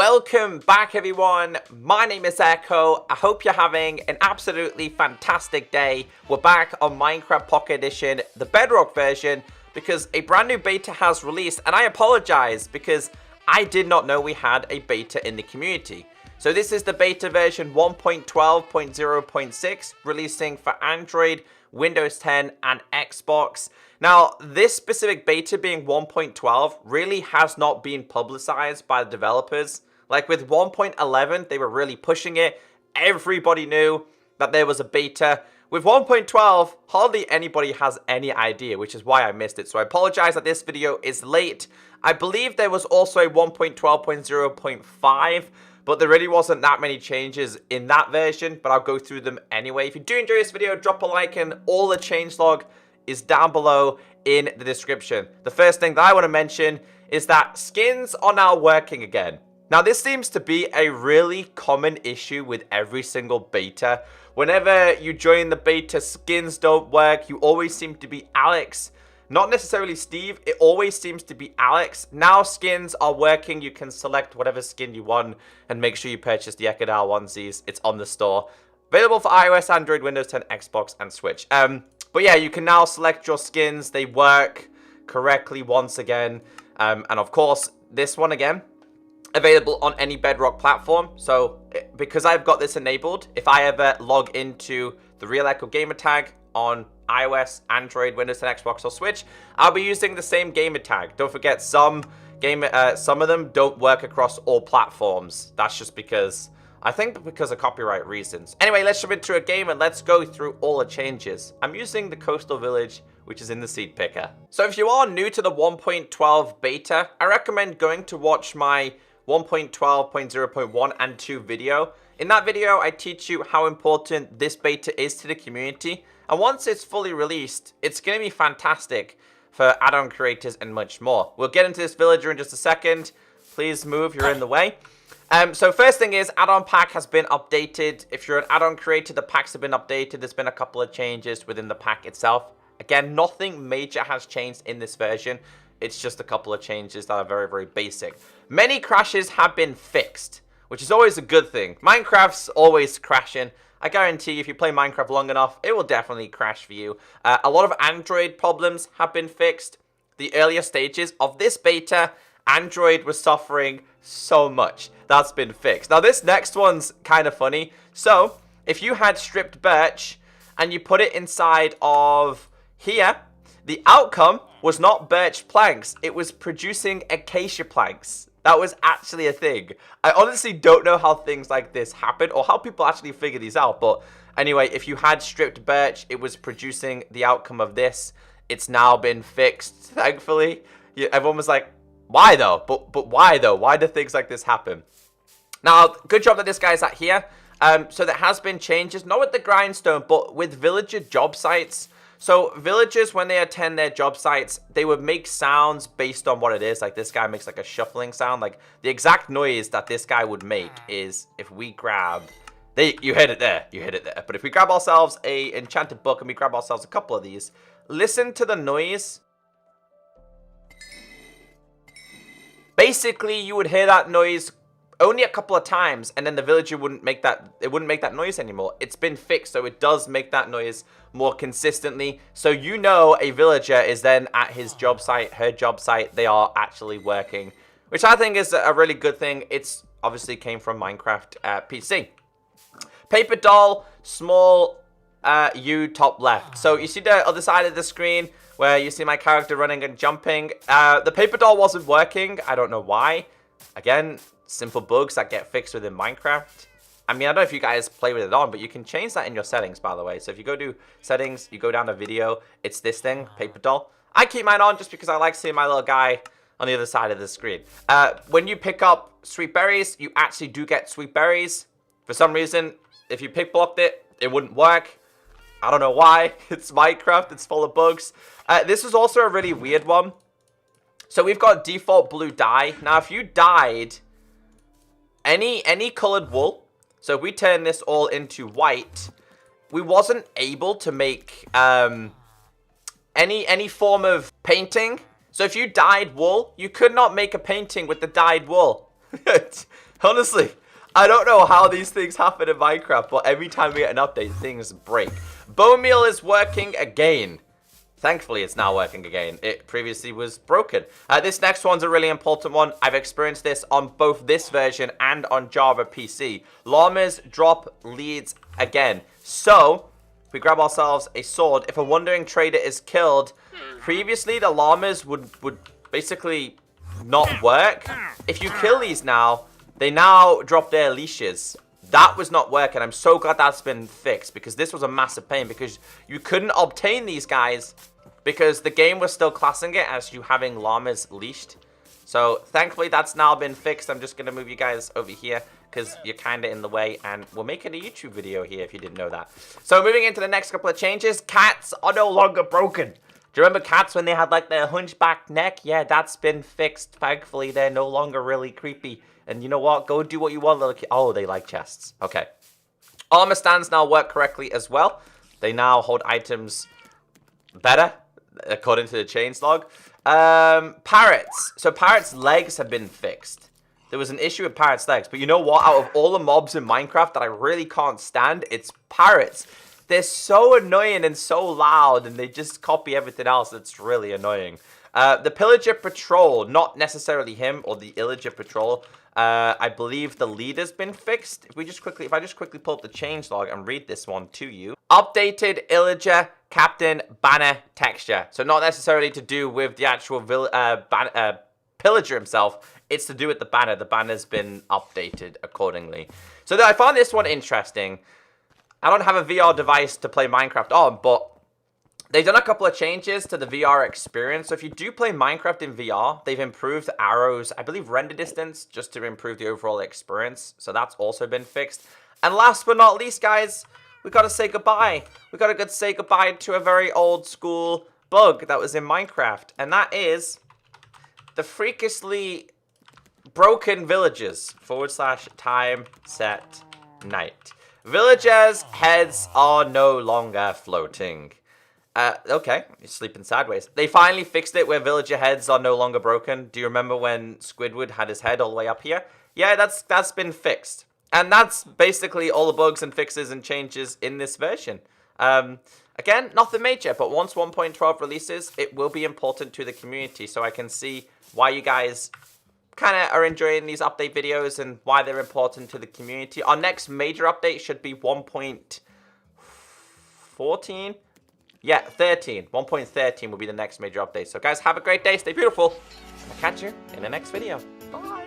Welcome back, everyone. My name is Echo. I hope you're having an absolutely fantastic day. We're back on Minecraft Pocket Edition, the Bedrock version, because a brand new beta has released, and I apologize because I did not know we had a beta in the community. So this is the beta version 1.12.0.6, releasing for Android, Windows 10, and Xbox. Now, this specific beta being 1.12 really has not been publicized by the developers. Like with 1.11, they were really pushing it. Everybody knew that there was a beta. With 1.12, hardly anybody has any idea, which is why I missed it. So I apologize that this video is late. I believe there was also a 1.12.0.5, but there really wasn't that many changes in that version, but I'll go through them anyway. If you do enjoy this video, drop a like, and all the changelog is down below in the description. The first thing that I want to mention is that skins are now working again. Now, this seems to be a really common issue with every single beta. Whenever you join the beta, skins don't work. You always seem to be Alex. Not necessarily Steve. It always seems to be Alex. Now skins are working. You can select whatever skin you want and make sure you purchase the ECKOSOLDIER onesies. It's on the store. Available for iOS, Android, Windows 10, Xbox, and Switch. But yeah, you can now select your skins. They work correctly once again. And of course, this one again, available on any Bedrock platform. So because I've got this enabled, if I ever log into the Real Echo gamer tag on iOS, Android, Windows 10, Xbox, or Switch, I'll be using the same gamer tag. Don't forget, some of them don't work across all platforms. That's just because, I think because of copyright reasons. Anyway, let's jump into a game and let's go through all the changes. I'm using the coastal village, which is in the seed picker. So if you are new to the 1.12 beta, I recommend going to watch my 1.12.0.1 and 2 video. In that video, I teach you how important this beta is to the community. And once it's fully released, it's going to be fantastic for add-on creators and much more. We'll get into this villager in just a second. Please move, you're in the way. So first thing is, add-on pack has been updated. If you're an add-on creator, the packs have been updated. There's been a couple of changes within the pack itself. Again, nothing major has changed in this version. It's just a couple of changes that are very, very basic. Many crashes have been fixed, which is always a good thing. Minecraft's always crashing. I guarantee if you play Minecraft long enough, it will definitely crash for you. A lot of Android problems have been fixed. The earlier stages of this beta, Android was suffering so much. That's been fixed. Now, this next one's kind of funny. So, if you had stripped birch and you put it inside of here, the outcome was not birch planks. It was producing acacia planks. That was actually a thing. I honestly don't know how things like this happen or how people actually figure these out. But anyway, if you had stripped birch, it was producing the outcome of this. It's now been fixed, thankfully. Everyone was like, why though? But why though? Why do things like this happen? Now, good job that this guy's at here. So there has been changes, not with the grindstone, but with villager job sites. So villagers, when they attend their job sites, they would make sounds based on what it is. Like this guy makes like a shuffling sound. Like the exact noise that this guy would make is if we grab... You hit it there. You hit it there. But if we grab ourselves a enchanted book and we grab ourselves a couple of these, listen to the noise. Basically, you would hear that noise only a couple of times, and then the villager wouldn't make that noise anymore. It's been fixed, so it does make that noise more consistently. So you know a villager is then at his job site, her job site. They are actually working, which I think is a really good thing. It's obviously came from Minecraft PC. Paper doll, small U top left. So you see the other side of the screen where you see my character running and jumping. The paper doll wasn't working. I don't know why. Again, simple bugs that get fixed within Minecraft. I mean, I don't know if you guys play with it on, but you can change that in your settings, by the way. So if you go to settings, you go down to video, it's this thing, paper doll. I keep mine on just because I like seeing my little guy on the other side of the screen. When you pick up sweet berries, you actually do get sweet berries. For some reason, if you pick blocked it, it wouldn't work. I don't know why. It's Minecraft, it's full of bugs. This is also a really weird one. So we've got default blue dye. Now, if you dyed any colored wool, so if we turn this all into white, we wasn't able to make any form of painting. So if you dyed wool, you could not make a painting with the dyed wool. Honestly, I don't know how these things happen in Minecraft, but every time we get an update, things break. Bone meal is working again. Thankfully, it's now working again. It previously was broken. This next one's a really important one. I've experienced this on both this version and on Java PC. Llamas drop leads again. So, if we grab ourselves a sword, if a wandering trader is killed, previously the llamas would basically not work. If you kill these now, they now drop their leashes. That was not working. I'm so glad that's been fixed because this was a massive pain because you couldn't obtain these guys because the game was still classing it as you having llamas leashed. So thankfully that's now been fixed. I'm just going to move you guys over here because you're kind of in the way and we're making a YouTube video here if you didn't know that. So moving into the next couple of changes, cats are no longer broken. Do you remember cats when they had like their hunchback neck? Yeah, that's been fixed. Thankfully, they're no longer really creepy. And you know what? Go do what you want, little kid. Oh, they like chests. Okay. Armor stands now work correctly as well. They now hold items better, according to the changelog. Parrots. So Parrots' legs have been fixed. There was an issue with Parrots' legs. But you know what? Out of all the mobs in Minecraft that I really can't stand, it's Parrots. They're so annoying and so loud, and they just copy everything else. It's really annoying. The Pillager Patrol, not necessarily him or the Illager Patrol. I believe the leader's been fixed. If I just quickly pull up the changelog and read this one to you. Updated Illager Captain banner texture. So not necessarily to do with the actual Pillager himself. It's to do with the banner. The banner's been updated accordingly. So I found this one interesting. I don't have a VR device to play Minecraft on, but they've done a couple of changes to the VR experience. So if you do play Minecraft in VR, they've improved the arrows, I believe render distance, just to improve the overall experience. So that's also been fixed. And last but not least, guys, we got to say goodbye. We got to say goodbye to a very old school bug that was in Minecraft. And that is the freakishly broken villagers / time set night. Villagers' heads are no longer floating. Okay, you're sleeping sideways. They finally fixed it where villager heads are no longer broken. Do you remember when Squidward had his head all the way up here? Yeah, that's been fixed. And that's basically all the bugs and fixes and changes in this version. Again, nothing major, but once 1.12 releases, it will be important to the community. So I can see why you guys kind of are enjoying these update videos and why they're important to the community. Our next major update should be 1.14. Yeah, 13. 1.13 will be the next major update. So guys, have a great day. Stay beautiful. I'll catch you in the next video. Bye.